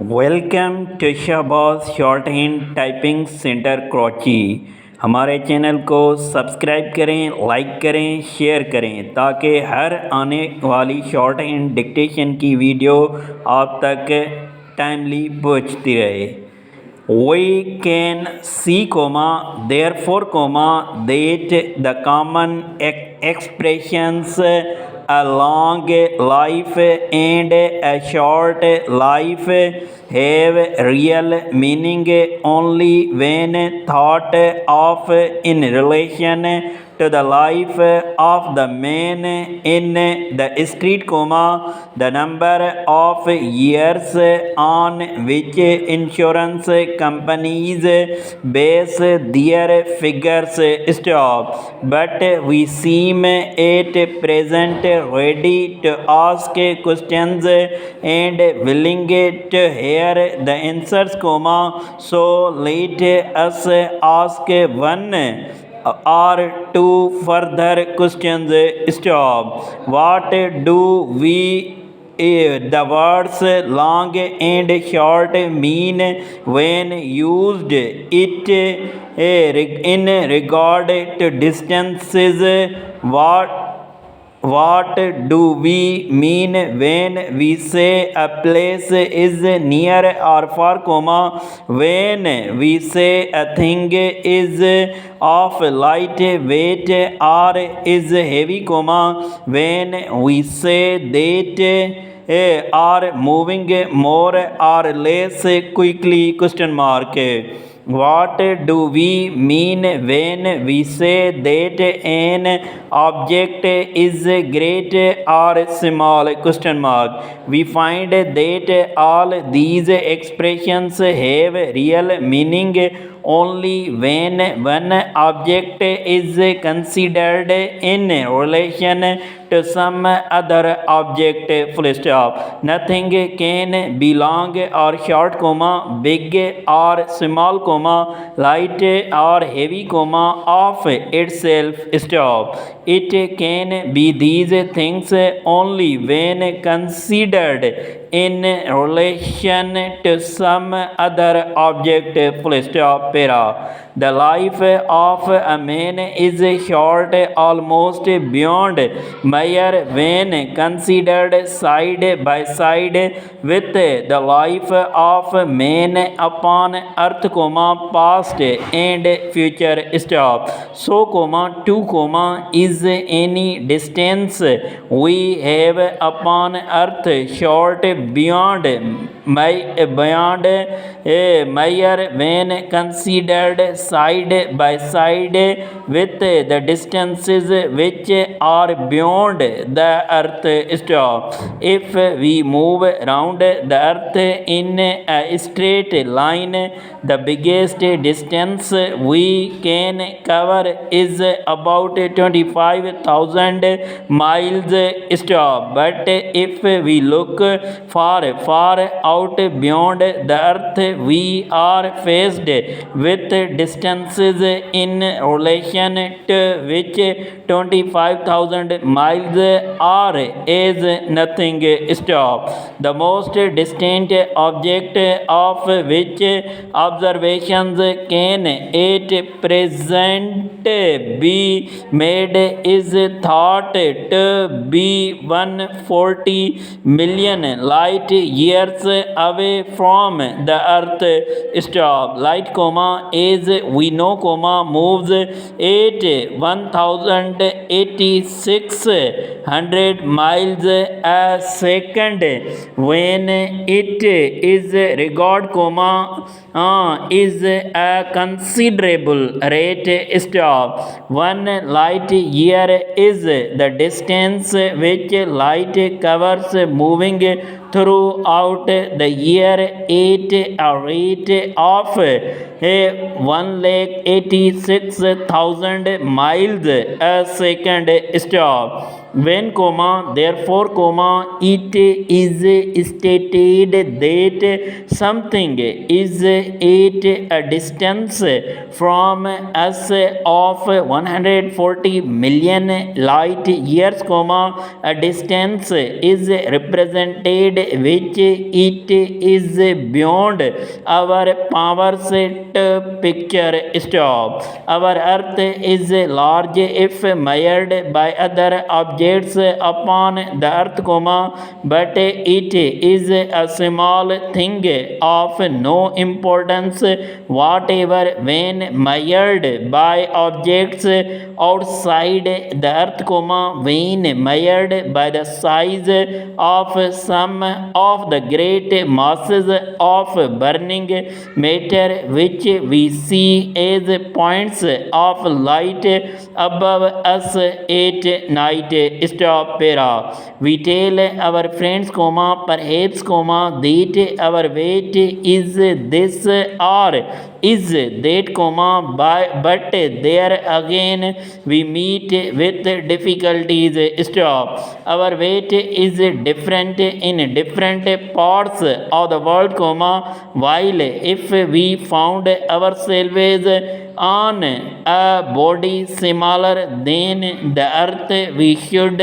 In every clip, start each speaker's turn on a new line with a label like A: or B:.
A: Welcome to Shahbaz shorthand typing centre Karachi. हमारे channel को subscribe करें, लाइक करें, शेयर करें ताकि हर आने वाली शॉर्ट हैंड डिक्टेशन की वीडियो आप तक टाइमली पहुंचती रहे। We can see, therefore, that the common expressions a long life and a short life have real meaning only when thought of in relation to the life of the man in the street, the number of years on which insurance companies base their figures stop. But we seem at present ready to ask questions and willing to hear the answers, so let us ask one or two further questions. Stop. What do we the words long and short mean when used it in regard to distances? What do we mean when we say a place is near or far, when we say a thing is of light weight or is heavy, when we say that are moving more or less quickly, What do we mean when we say that an object is great or small, We find that all these expressions have real meaning only when one object is considered in relation to some other object, full stop. Nothing can be long or short, big or small, light or heavy, of itself, stop. It can be these things only when considered in relation to some other object, full stop. The life of a man is short almost beyond measure when considered side by side with the life of man upon earth, past and future, stop. So, to, is any distance we have upon earth short beyond measure when considered side by side with the distances which are beyond the earth, stop. If we move round the earth in a straight line, the biggest distance we can cover is about 25,000 miles, stop. But if we look far out beyond the earth, we are faced with distances in relation to which 25,000 miles are as nothing, stop. The most distant object of which observations can at present be made is thought to be 140 million light years away from the earth, stop. Light, as we know, moves at 1,086 miles a second when it is regard, is a considerable rate, stop. 1 light year is the distance which light covers moving throughout the year at a rate of 1,86,000 miles a second, stop. when comma therefore comma it is stated that something is at a distance from us of 140 million light years comma a distance is represented which it is beyond our powers to picture. Stop. Our earth is large if measured by other objects upon the earth comma but it is a small thing of no importance whatever when measured by objects outside the earth comma when measured by the size of some of the great masses of burning matter which we see as points of light above us at night. Stop. Para. We tell our friends comma perhaps comma that our weight is this or is that comma but there again we meet with difficulties. Stop. Our weight is different in different parts of the world comma while if we found ourselves on a body smaller than the earth we should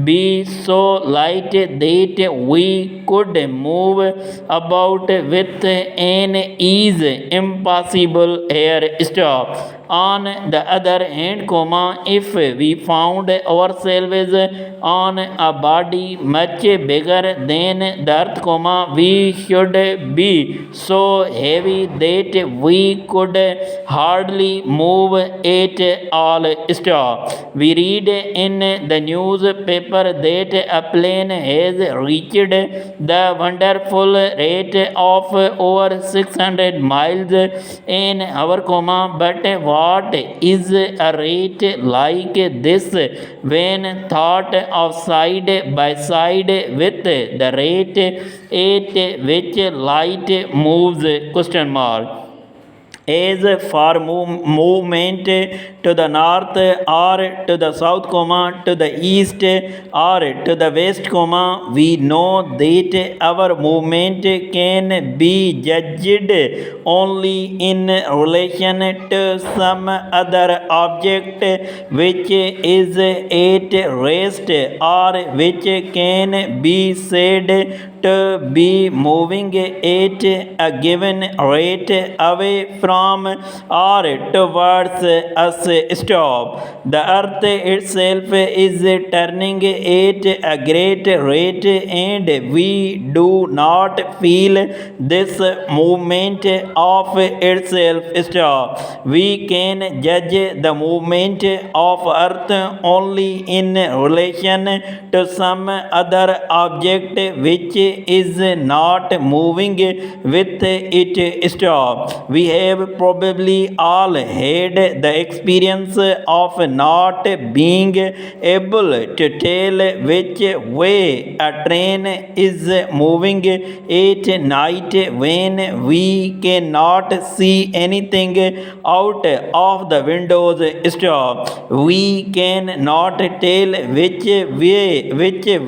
A: be so light that we could move about with an ease impossible here. Stop. On the other hand comma if we found ourselves on a body much bigger than the earth comma we should be so heavy that we could hardly move at all. Stop. We read in the newspaper that a plane has reached the wonderful rate of over 600 miles an hour comma but what is a rate like this when thought of side by side with the rate at which light moves? Question mark. As for movement to the north or to the south comma to the east or to the west comma we know that our movement can be judged only in relation to some other object which is at rest or which can be said to be moving at a given rate away from or towards us. Stop. The earth itself is turning at a great rate and we do not feel this movement of itself. Stop. We can judge the movement of earth only in relation to some other object which is not moving with it. Stop. We have probably all had the experience of not being able to tell which way a train is moving at night when we cannot see anything out of the windows. Stop. We cannot tell which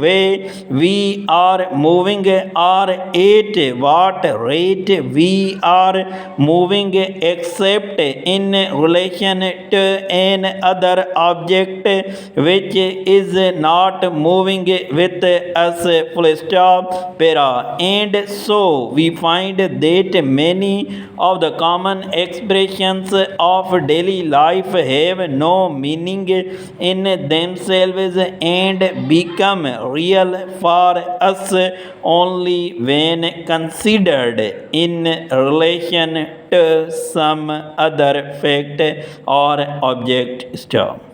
A: way we are moving or at what rate we are moving except in relation to an other object which is not moving with us. Full stop. Para. And so we find that many of the common expressions of daily life have no meaning in themselves and become real for us only when considered in relation to some other fact or object. Stop.